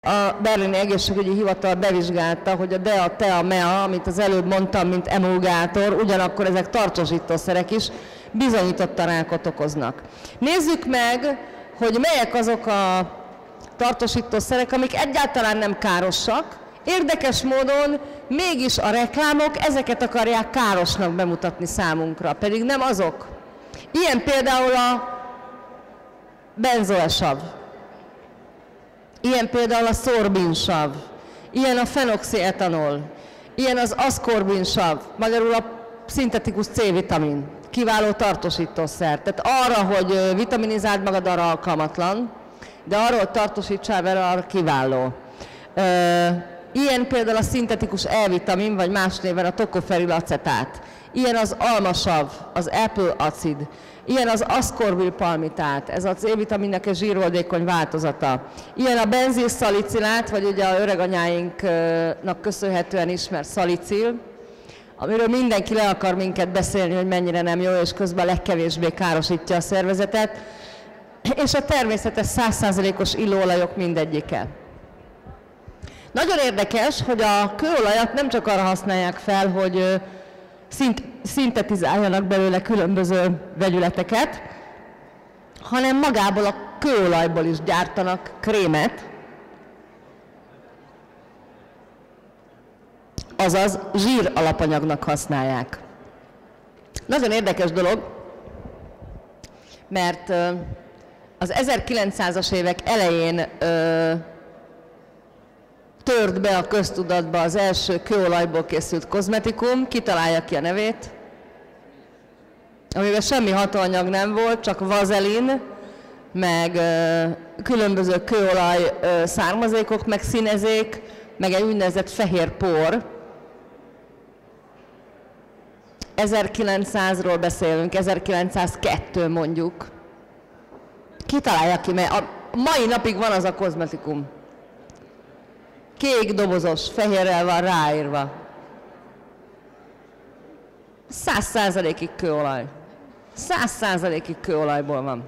A Berlini Egészségügyi Hivatal bevizsgálta, hogy a DEA, TEA, MEA, amit az előbb mondtam, mint emulgátor, ugyanakkor ezek tartósítószerek is bizonyítottan rákot okoznak. Nézzük meg, hogy melyek azok a tartósítószerek, amik egyáltalán nem károsak. Érdekes módon mégis a reklámok ezeket akarják károsnak bemutatni számunkra, pedig nem azok. Ilyen például a benzoesav, ilyen például a szorbinsav, ilyen a fenoxietanol, ilyen az aszkorbinsav, magyarul a szintetikus C-vitamin, kiváló tartósítószer. Tehát arra, hogy vitaminizáld magad, arra alkalmatlan, de arról, hogy tartósítsál vele, arra kiváló. Ilyen például a szintetikus E-vitamin, vagy más néven a tokoferil acetát. Ilyen az almasav, az apple acid. Ilyen az aszkorbilpalmitát, ez a C-vitaminnek egy zsíroldékony változata. Ilyen a benzilszalicilát, vagy ugye a öreganyáinknak köszönhetően ismert szalicil, amiről mindenki le akar minket beszélni, hogy mennyire nem jó, és közben a legkevésbé károsítja a szervezetet. És a természetes 100%-os illóolajok mindegyike. Nagyon érdekes, hogy a kőolajat nem csak arra használják fel, hogy szintetizáljanak belőle különböző vegyületeket, hanem magából a kőolajból is gyártanak krémet, azaz zsír alapanyagnak használják. Nagyon érdekes dolog, mert az 1900-as évek elején tört be a köztudatba az első kőolajból készült kozmetikum, kitalálja ki a nevét, amiben semmi hatóanyag nem volt, csak vazelin, meg különböző kőolaj származékok, meg színezék, meg egy úgynevezett fehér por. 1900-ról beszélünk, 1902 mondjuk. Kitalálja ki, mert a mai napig van az a kozmetikum. Kék dobozos, fehérrel van ráírva. 100%-ig kőolaj. 100%-ig kőolajból van.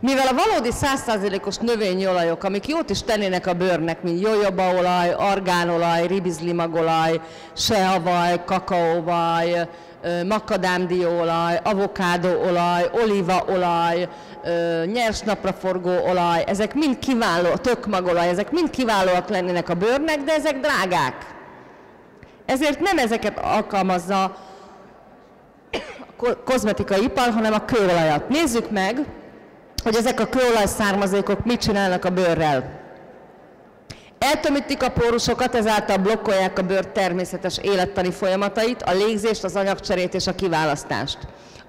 Mivel a valódi 100%-os növényi olajok, amik jót is tennének a bőrnek, mint jojobaolaj, argánolaj, ribizlimagolaj, seavaj, kakaóvaj, makadámdióolaj, avokádóolaj, olívaolaj, nyers napraforgó olaj, ezek mind kiváló, tökmagolaj, ezek mind kiválóak lennének a bőrnek, de ezek drágák. Ezért nem ezeket alkalmazza a kozmetikai ipar, hanem a kőolajat. Nézzük meg, hogy ezek a kőolaj származékok mit csinálnak a bőrrel. Eltömítik a pórusokat, ezáltal blokkolják a bőr természetes élettani folyamatait, a légzést, az anyagcserét és a kiválasztást.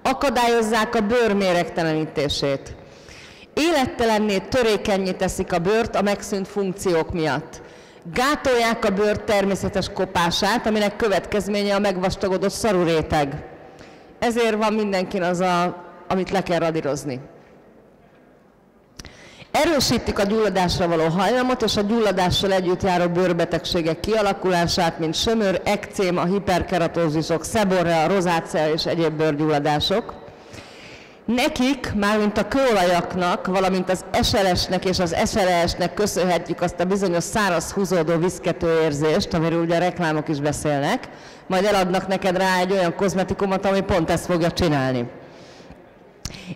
Akadályozzák a bőr méregtelenítését. Élettelenné, törékennyé teszik a bőrt a megszűnt funkciók miatt. Gátolják a bőr természetes kopását, aminek következménye a megvastagodott szaruréteg. Ezért van mindenkin az, amit le kell radírozni. Erősítik a gyulladásra való hajlamot és a gyulladással együtt járó bőrbetegségek kialakulását, mint sömör, ekcéma, hiperkeratózisok, szeborrea, rozácea és egyéb bőrgyulladások. Nekik, mármint a kőolajaknak, valamint az SLS-nek és az SLS-nek köszönhetjük azt a bizonyos száraz, húzódó, viszkető érzést, amiről ugye a reklámok is beszélnek, majd eladnak neked rá egy olyan kozmetikumot, ami pont ezt fogja csinálni.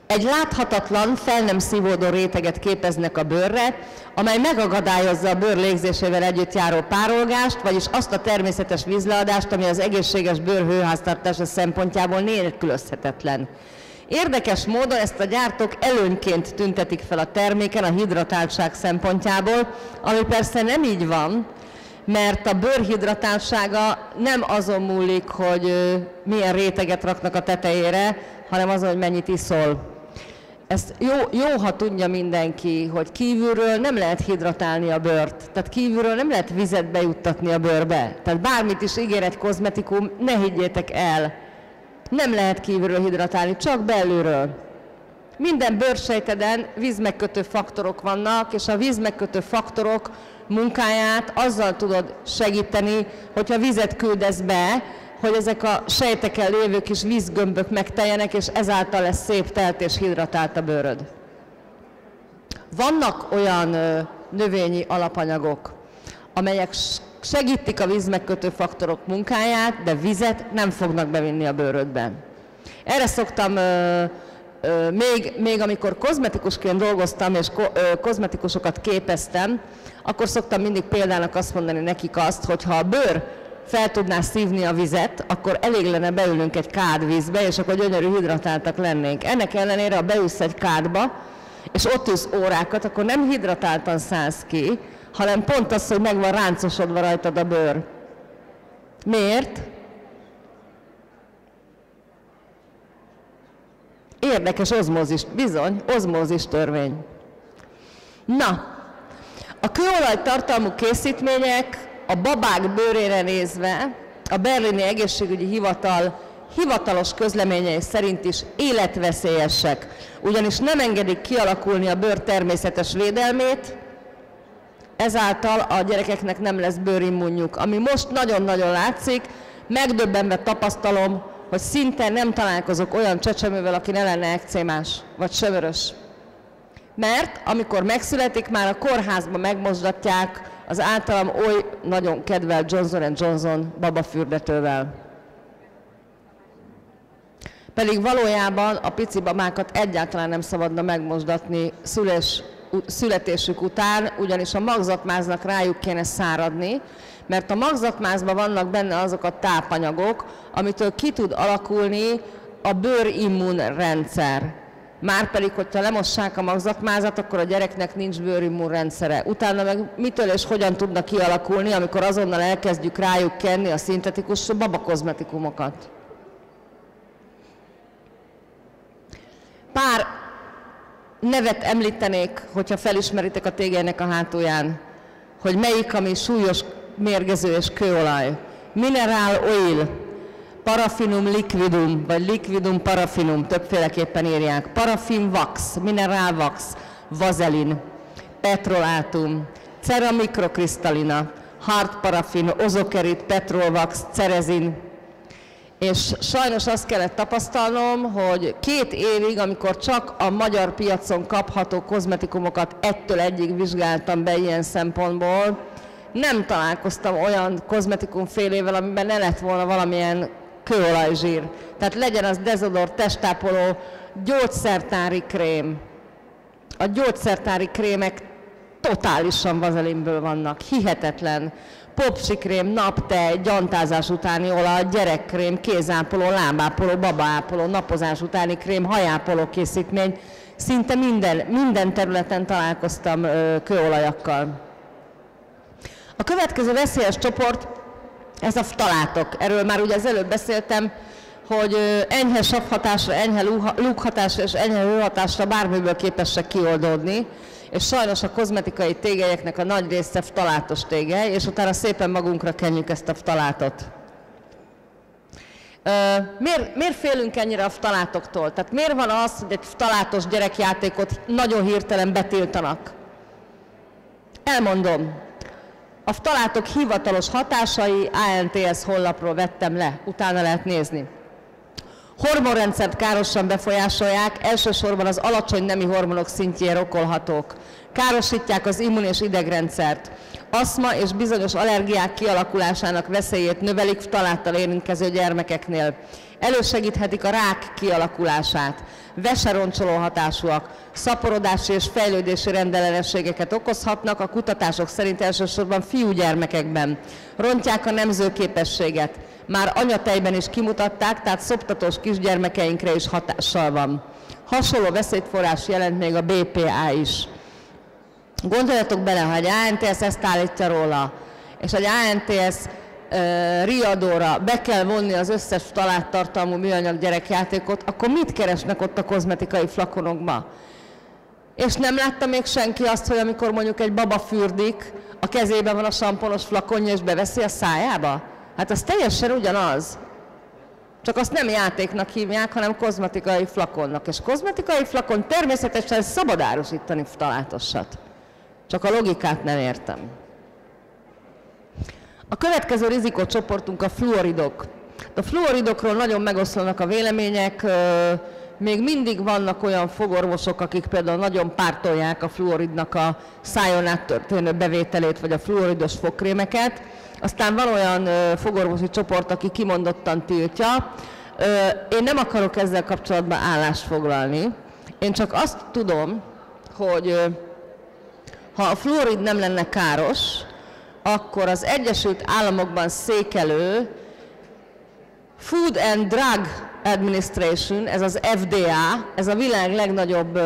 Egy láthatatlan, fel nem szívódó réteget képeznek a bőrre, amely megakadályozza a bőr légzésével együtt járó párolgást, vagyis azt a természetes vízleadást, ami az egészséges bőr hőháztartása szempontjából nélkülözhetetlen. Érdekes módon ezt a gyártók előnyként tüntetik fel a terméken a hidratáltság szempontjából, ami persze nem így van, mert a bőr hidratáltsága nem azon múlik, hogy milyen réteget raknak a tetejére, hanem azon, hogy mennyit iszol. Ezt jó, ha tudja mindenki, hogy kívülről nem lehet hidratálni a bőrt. Tehát kívülről nem lehet vizet bejuttatni a bőrbe. Tehát bármit is ígér egy kozmetikum, ne higgyétek el. Nem lehet kívülről hidratálni, csak belülről. Minden bőrsejteden vízmegkötő faktorok vannak, és a vízmegkötő faktorok munkáját azzal tudod segíteni, hogyha vizet küldesz be, hogy ezek a sejteken lévő kis vízgömbök megteljenek, és ezáltal lesz szép, telt és hidratált a bőröd. Vannak olyan növényi alapanyagok, amelyek segítik a vízmegkötő faktorok munkáját, de vizet nem fognak bevinni a bőrödbe. Erre szoktam, még amikor kozmetikusként dolgoztam és kozmetikusokat képeztem, akkor szoktam mindig példának azt mondani nekik azt, hogy ha a bőr fel tudná szívni a vizet, akkor elég lenne beülnünk egy kád vízbe, és akkor gyönyörű hidratáltak lennénk. Ennek ellenére, ha beülsz egy kádba, és ott ülsz órákat, akkor nem hidratáltan szállsz ki, hanem pont az, hogy meg van ráncosodva rajtad a bőr. Miért? Érdekes ozmózis, bizony, ozmózis törvény. Na, a kőolaj tartalmú készítmények a babák bőrére nézve a Berlini Egészségügyi Hivatal hivatalos közleményei szerint is életveszélyesek, ugyanis nem engedik kialakulni a bőr természetes védelmét, ezáltal a gyerekeknek nem lesz bőrimmunjuk. Ami most nagyon-nagyon látszik, megdöbbenve tapasztalom, hogy szinte nem találkozok olyan csecsemővel, aki ne lenne ekcémás vagy sömörös. Mert amikor megszületik, már a kórházban megmosdatják az általam oly nagyon kedvelt Johnson & Johnson babafürdetővel. Pedig valójában a pici babákat egyáltalán nem szabadna megmosdatni születésük után, ugyanis a magzatmáznak rájuk kéne száradni, mert a magzatmázban vannak benne azok a tápanyagok, amitől ki tud alakulni a bőrimmunrendszer. Márpedig, hogyha lemossák a magzatmázat, akkor a gyereknek nincs bőrimmunrendszere. Utána meg mitől és hogyan tudnak kialakulni, amikor azonnal elkezdjük rájuk kenni a szintetikus babakozmetikumokat. Pár nevet említenék, hogyha felismeritek a tégelynek a hátulján, hogy melyik, ami súlyos mérgező és kőolaj. Mineral oil, paraffinum liquidum, vagy liquidum paraffinum, többféleképpen írják. Paraffin wax, mineral wax, vazelin, petrolátum, ceramikrokrisztalina, hard paraffin, ozokerit, petrolvax, cerezin. És sajnos azt kellett tapasztalnom, hogy 2 évig, amikor csak a magyar piacon kapható kozmetikumokat egytől egyig vizsgáltam be ilyen szempontból, nem találkoztam olyan kozmetikumfélével, amiben ne lett volna valamilyen kőolajzsír. Tehát legyen az dezodor, testápoló, gyógyszertári krém. A gyógyszertári krémek totálisan vazelinből vannak, hihetetlen. Popsikrém, naptej, gyantázás utáni olaj, gyerekkrém, kézápoló, lábápoló, babápoló, napozás utáni krém, hajápoló készítmény. Szinte minden területen találkoztam kőolajakkal. A következő veszélyes csoport, ez a ftalátok. Erről már ugye az előbb beszéltem, hogy enyhe savhatásra, enyhe lúghatásra és enyhe hőhatásra bármiből képesek kioldódni, és sajnos a kozmetikai tégelyeknek a nagy része ftalátos tégely, és utána szépen magunkra kenjük ezt a ftalátot. Miért félünk ennyire a ftalátoktól? Tehát miért van az, hogy egy ftalátos gyerekjátékot nagyon hirtelen betiltanak? Elmondom. A ftalátok hivatalos hatásai ANTS honlapról vettem le, utána lehet nézni. Hormonrendszert károsan befolyásolják, elsősorban az alacsony nemi hormonok szintjére okolhatók. Károsítják az immun- és idegrendszert. Aszma és bizonyos allergiák kialakulásának veszélyét növelik ftaláttal érintkező gyermekeknél. Elősegíthetik a rák kialakulását. Veseroncsoló hatásúak, szaporodási és fejlődési rendellenességeket okozhatnak, a kutatások szerint elsősorban fiúgyermekekben. Rontják a nemzőképességet. Már anyatejben is kimutatták, tehát szoptatós kisgyermekeinkre is hatással van. Hasonló veszélyforrás jelent még a BPA is. Gondoljatok bele, ha egy ANTS ezt állítja róla, és egy ANTS riadóra be kell vonni az összes ftaláttartalmú műanyag gyerekjátékot, akkor mit keresnek ott a kozmetikai flakonokba? És nem látta még senki azt, hogy amikor mondjuk egy baba fürdik, a kezében van a samponos flakonja és beveszi a szájába? Hát az teljesen ugyanaz. Csak azt nem játéknak hívják, hanem kozmetikai flakonnak. És kozmetikai flakon természetesen szabad árusítani ftalátosat. Csak a logikát nem értem. A következő rizikócsoportunk a fluoridok. A fluoridokról nagyon megoszlanak a vélemények, még mindig vannak olyan fogorvosok, akik például nagyon pártolják a fluoridnak a szájon át történő bevételét, vagy a fluoridos fogkrémeket. Aztán van olyan fogorvosi csoport, aki kimondottan tiltja. Én nem akarok ezzel kapcsolatban állást foglalni. Én csak azt tudom, hogy ha a fluorid nem lenne káros, akkor az Egyesült Államokban székelő Food and Drug Administration, ez az FDA, ez a világ legnagyobb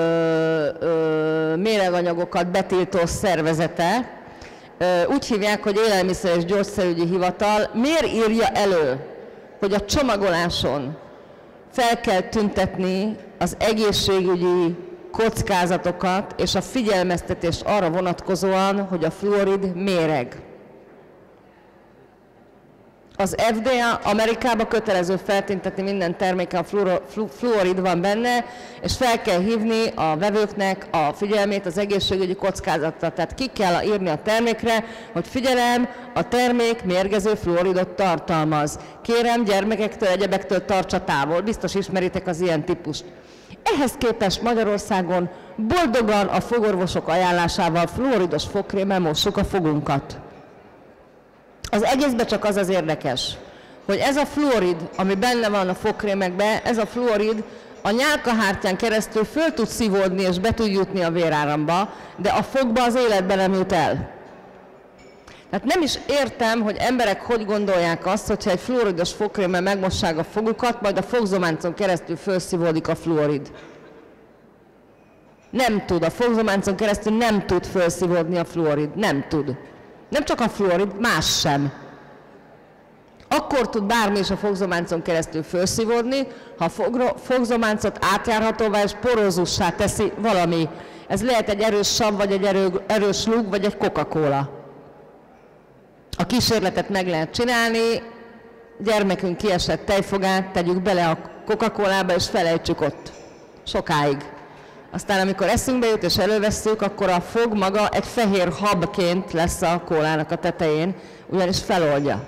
méreganyagokat betiltó szervezete, úgy hívják, hogy Élelmiszer és Gyógyszerügyi Hivatal, miért írja elő, hogy a csomagoláson fel kell tüntetni az egészségügyi kockázatokat és a figyelmeztetést arra vonatkozóan, hogy a fluorid méreg. Az FDA Amerikában kötelező feltüntetni minden terméken, fluorid van benne, és fel kell hívni a vevőknek a figyelmét az egészségügyi kockázatra. Tehát ki kell írni a termékre, hogy figyelem, a termék mérgező fluoridot tartalmaz. Kérem, gyermekektől, egyebektől tartsa távol, biztos ismeritek az ilyen típust. Ehhez képest Magyarországon boldogan a fogorvosok ajánlásával fluoridos fogkrémmel mossuk a fogunkat. Az egészben csak az az érdekes, hogy ez a fluorid, ami benne van a fogkrémekben, ez a fluorid a nyálkahártyán keresztül föl tud szívódni és be tud jutni a véráramba, de a fogba az életben nem jut el. Tehát nem is értem, hogy emberek hogy gondolják azt, hogyha egy fluoridos fogkrémmel megmossák a fogukat, majd a fogzománcon keresztül fölszívódik a fluorid. Nem tud, a fogzománcon keresztül nem tud fölszívódni a fluorid, nem tud. Nem csak a fluorid, más sem. Akkor tud bármi is a fogzománcon keresztül fölszívódni, ha a fogzománcot átjárhatóvá és porózussá teszi valami. Ez lehet egy erős sav, vagy egy erős lúg, vagy egy Coca-Cola. A kísérletet meg lehet csinálni, gyermekünk kiesett tejfogát, tegyük bele a Coca-Colába és felejtsük ott. Sokáig. Aztán amikor eszünkbe jut és elővesszük, akkor a fog maga egy fehér habként lesz a kólának a tetején, ugyanis feloldja.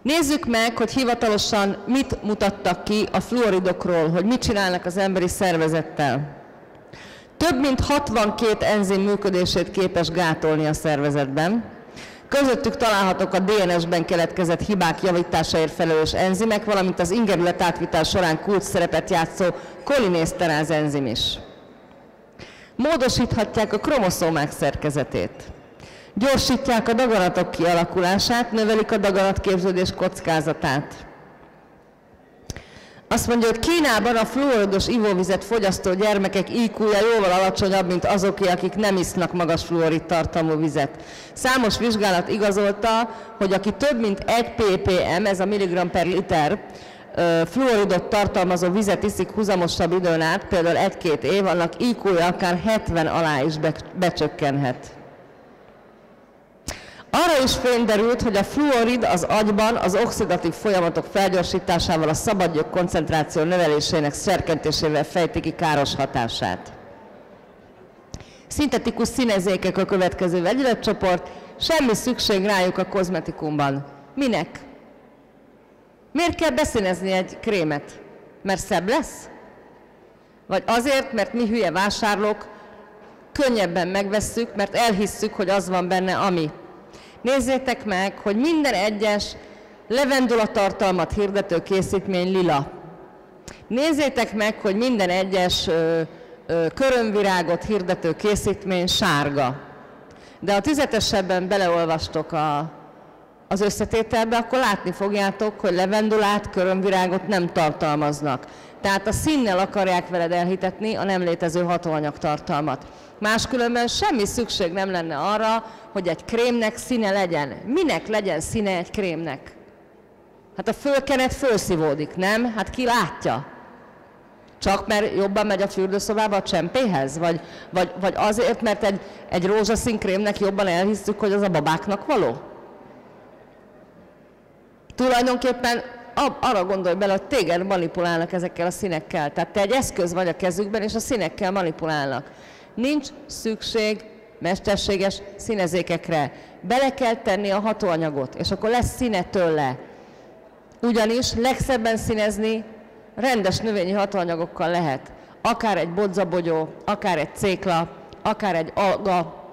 Nézzük meg, hogy hivatalosan mit mutattak ki a fluoridokról, hogy mit csinálnak az emberi szervezettel. Több mint 62 enzim működését képes gátolni a szervezetben. Közöttük találhatók a DNS-ben keletkezett hibák javításáért felelős enzimek, valamint az ingerület átvitel során kulcs szerepet játszó kolinészteráz enzim is. Módosíthatják a kromoszómák szerkezetét. Gyorsítják a daganatok kialakulását, növelik a daganatképződés kockázatát. Azt mondja, hogy Kínában a fluoridos ivóvizet fogyasztó gyermekek IQ-ja jóval alacsonyabb, mint azoké, akik nem isznak magas fluorid tartalmú vizet. Számos vizsgálat igazolta, hogy aki több mint 1 ppm, ez a milligram per liter, fluoridot tartalmazó vizet iszik huzamosabb időn át, például 1-2 év, annak IQ-ja akár 70 alá is becsökkenhet. Arra is fényderült, hogy a fluorid az agyban az oxidatív folyamatok felgyorsításával, a szabadgyök koncentráció növelésének serkentésével fejti ki káros hatását. Szintetikus színezékek a következő vegyületcsoport, semmi szükség rájuk a kozmetikumban. Minek? Miért kell beszínezni egy krémet? Mert szebb lesz? Vagy azért, mert mi hülye vásárlók könnyebben megvesszük, mert elhisszük, hogy az van benne, ami. Nézzétek meg, hogy minden egyes levendulatartalmat hirdető készítmény lila. Nézzétek meg, hogy minden egyes körömvirágot hirdető készítmény sárga. De ha tüzetesebben beleolvastok az összetételbe, akkor látni fogjátok, hogy levendulát, körömvirágot nem tartalmaznak. Tehát a színnel akarják veled elhitetni a nem létező hatóanyagtartalmat. Máskülönben semmi szükség nem lenne arra, hogy egy krémnek színe legyen. Minek legyen színe egy krémnek? Hát a fölkenet fölszívódik, nem? Hát ki látja? Csak mert jobban megy a fürdőszobába a csempéhez? Vagy azért, mert egy rózsaszín krémnek jobban elhisszük, hogy az a babáknak való? Tulajdonképpen arra gondolj bele, hogy téged manipulálnak ezekkel a színekkel. Tehát te egy eszköz vagy a kezükben, és a színekkel manipulálnak. Nincs szükség mesterséges színezékekre. Bele kell tenni a hatóanyagot, és akkor lesz színe tőle. Ugyanis legszebben színezni rendes növényi hatóanyagokkal lehet. Akár egy bodzabogyó, akár egy cékla, akár egy alga,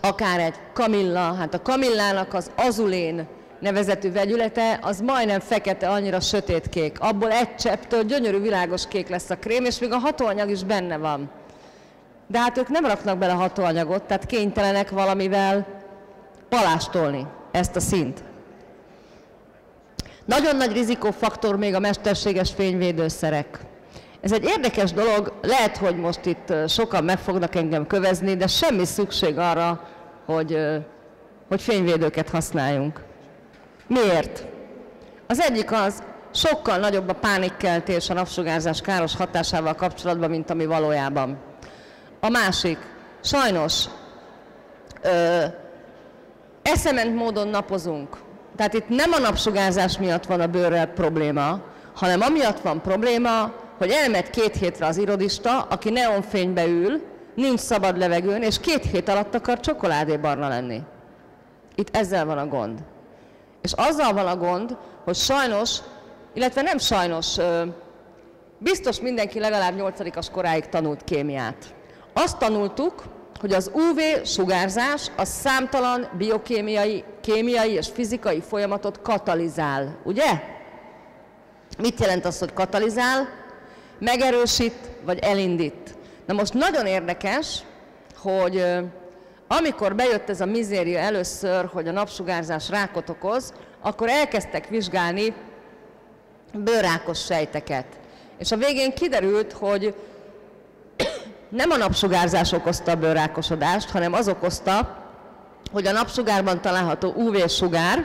akár egy kamilla. Hát a kamillának az azulén nevezetű vegyülete, az majdnem fekete, annyira sötétkék. Abból egy csepptől gyönyörű világos kék lesz a krém, és még a hatóanyag is benne van. De hát ők nem raknak bele hatóanyagot, tehát kénytelenek valamivel palástolni ezt a színt. Nagyon nagy rizikófaktor még a mesterséges fényvédőszerek. Ez egy érdekes dolog, lehet, hogy most itt sokan meg fognak engem kövezni, de semmi szükség arra, hogy fényvédőket használjunk. Miért? Az egyik az, sokkal nagyobb a pánikkeltés a napsugárzás káros hatásával kapcsolatban, mint ami valójában. A másik, sajnos eszement módon napozunk. Tehát itt nem a napsugárzás miatt van a bőrrel probléma, hanem amiatt van probléma, hogy elmegy 2 hétre az irodista, aki neonfénybe ül, nincs szabad levegőn, és 2 hét alatt akar csokoládébarna lenni. Itt ezzel van a gond. És azzal van a gond, hogy sajnos, illetve nem sajnos, biztos mindenki legalább 8-as koráig tanult kémiát. Azt tanultuk, hogy az UV-sugárzás az számtalan biokémiai, kémiai és fizikai folyamatot katalizál, ugye? Mit jelent az, hogy katalizál? Megerősít, vagy elindít. Na most nagyon érdekes, hogy amikor bejött ez a mizéria először, hogy a napsugárzás rákot okoz, akkor elkezdtek vizsgálni bőrrákos sejteket. És a végén kiderült, hogy nem a napsugárzás okozta a bőrrákosodást, hanem az okozta, hogy a napsugárban található UV-sugár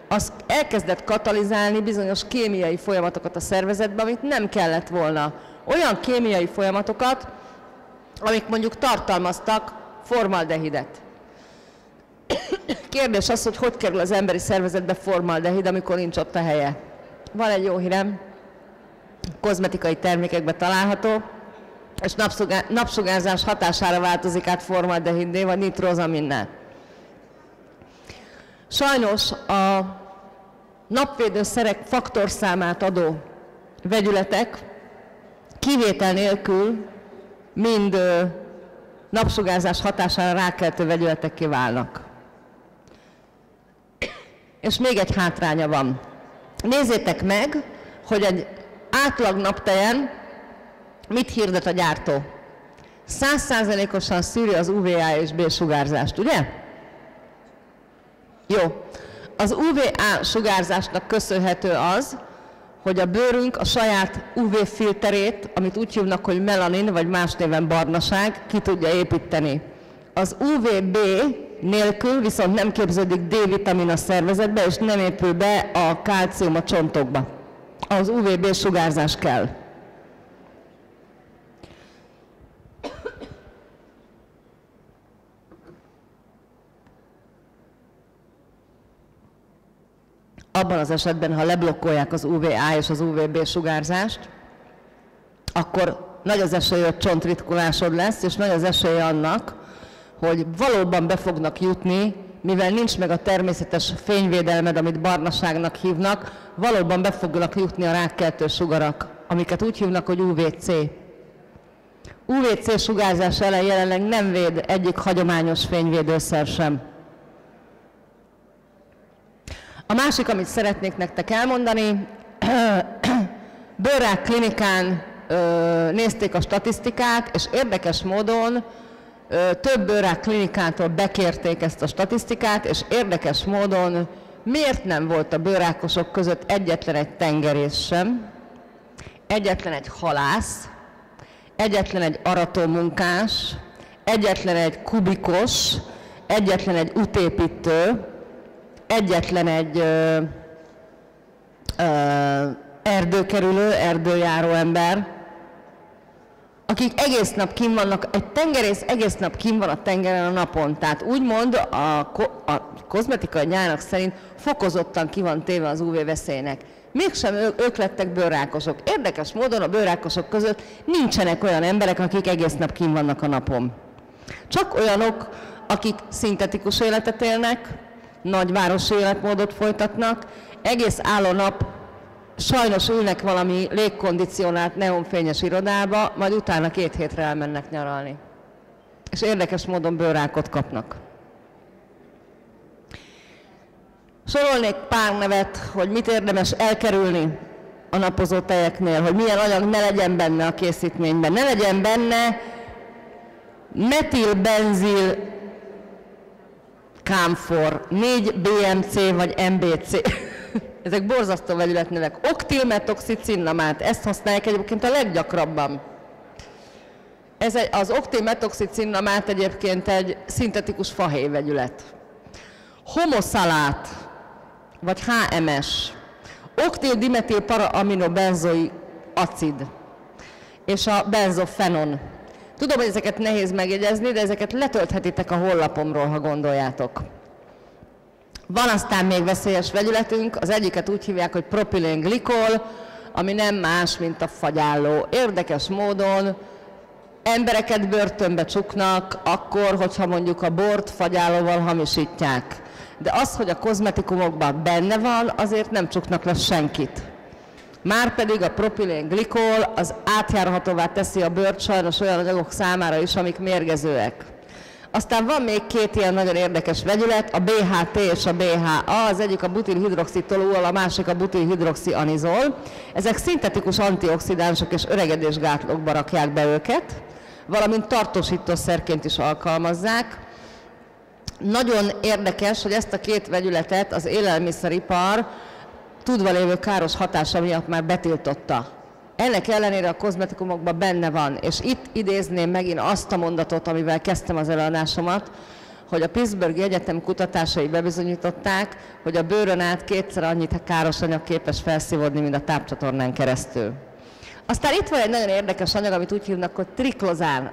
az elkezdett katalizálni bizonyos kémiai folyamatokat a szervezetben, amit nem kellett volna. Olyan kémiai folyamatokat, amik mondjuk tartalmaztak formaldehidet. Kérdés az, hogy kerül az emberi szervezetbe formaldehid, amikor nincs ott a helye. Van egy jó hírem, kozmetikai termékekben található, és napsugárzás hatására változik át formaldehiddé, vagy nitrozaminnel. Sajnos a napvédőszerek faktorszámát adó vegyületek kivétel nélkül mind napsugárzás hatására rákeltő vegyületekké válnak. És még egy hátránya van. Nézzétek meg, hogy egy átlag naptejen mit hirdet a gyártó. 100%-osan szűri az UVA és B sugárzást, ugye? Jó. Az UVA sugárzásnak köszönhető az, hogy a bőrünk a saját UV-filterét, amit úgy hívnak, hogy melanin, vagy más néven barnaság, ki tudja építeni. Az UVB nélkül viszont nem képződik D-vitamin a szervezetbe, és nem épül be a kálcium a csontokba. Az UVB sugárzás kell. Abban az esetben, ha leblokkolják az UVA és az UVB sugárzást, akkor nagy az esélye, hogy csontritkulásod lesz, és nagy az esélye annak, hogy valóban be fognak jutni, mivel nincs meg a természetes fényvédelmed, amit barnaságnak hívnak, valóban be fognak jutni a rákkeltő sugarak, amiket úgy hívnak, hogy UVC. UVC sugárzás ellen jelenleg nem véd egyik hagyományos fényvédőszer sem. A másik, amit szeretnék nektek elmondani, bőrrák klinikán nézték a statisztikát, és érdekes módon több bőrrák klinikától bekérték ezt a statisztikát, és érdekes módon miért nem volt a bőrrákosok között egyetlen egy tengerész sem, egyetlen egy halász, egyetlen egy aratómunkás, egyetlen egy kubikos, egyetlen egy útépítő, egyetlen egy erdőkerülő, erdőjáró ember, akik egész nap kinn vannak, egy tengerész egész nap kinn van a tengeren a napon. Tehát úgymond a kozmetikai nyának szerint fokozottan ki van téve az UV-veszélynek. Mégsem ők lettek bőrrákosok. Érdekes módon a bőrrákosok között nincsenek olyan emberek, akik egész nap kinn vannak a napon. Csak olyanok, akik szintetikus életet élnek, nagyvárosi életmódot folytatnak, egész álló nap sajnos ülnek valami légkondicionált, neonfényes irodába, majd utána 2 hétre elmennek nyaralni. És érdekes módon bőrrákot kapnak. Sorolnék pár nevet, hogy mit érdemes elkerülni a napozó tejeknél, hogy milyen anyag ne legyen benne a készítményben. Ne legyen benne metilbenzil kámfor, 4-BMC vagy MBC. Ezek borzasztó vegyületnevek. Oktilmetoxicinnamát, ezt használják egyébként a leggyakrabban. Az oktilmetoxicinnamát egyébként egy szintetikus fahéjvegyület. Homoszalát, vagy HMS, oktil-dimetil para-aminobenzoi acid, és a benzofenon. Tudom, hogy ezeket nehéz megjegyezni, de ezeket letölthetitek a honlapomról, ha gondoljátok. Van aztán még veszélyes vegyületünk, az egyiket úgy hívják, hogy propilén-glikol, ami nem más, mint a fagyálló. Érdekes módon embereket börtönbe csuknak akkor, hogyha mondjuk a bort fagyállóval hamisítják. De az, hogy a kozmetikumokban benne van, azért nem csuknak le senkit. Márpedig a propilén-glikol az átjárhatóvá teszi a bőrt sajnos olyan anyagok számára is, amik mérgezőek. Aztán van még 2 ilyen nagyon érdekes vegyület, a BHT és a BHA, az egyik a butilhidroxitoluol, a másik a butilhidroxianizol. Ezek szintetikus antioxidánsok és öregedésgátlókba rakják be őket, valamint tartósítószerként is alkalmazzák. Nagyon érdekes, hogy ezt a 2 vegyületet az élelmiszeripar tudva lévő káros hatása miatt már betiltotta. Ennek ellenére a kozmetikumokban benne van, és itt idézném megint azt a mondatot, amivel kezdtem az előadásomat, hogy a Pittsburghi Egyetem kutatásai bebizonyították, hogy a bőrön át 2-szer annyit káros anyag képes felszívódni, mint a tápcsatornán keresztül. Aztán itt van egy nagyon érdekes anyag, amit úgy hívnak, hogy triklozán.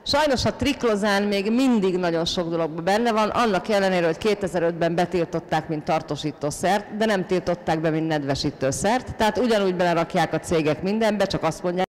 Sajnos a triklozán még mindig nagyon sok dologban benne van, annak ellenére, hogy 2005-ben betiltották, mint tartósítószert, de nem tiltották be, mint nedvesítőszert. Tehát ugyanúgy belerakják a cégek mindenbe, csak azt mondják,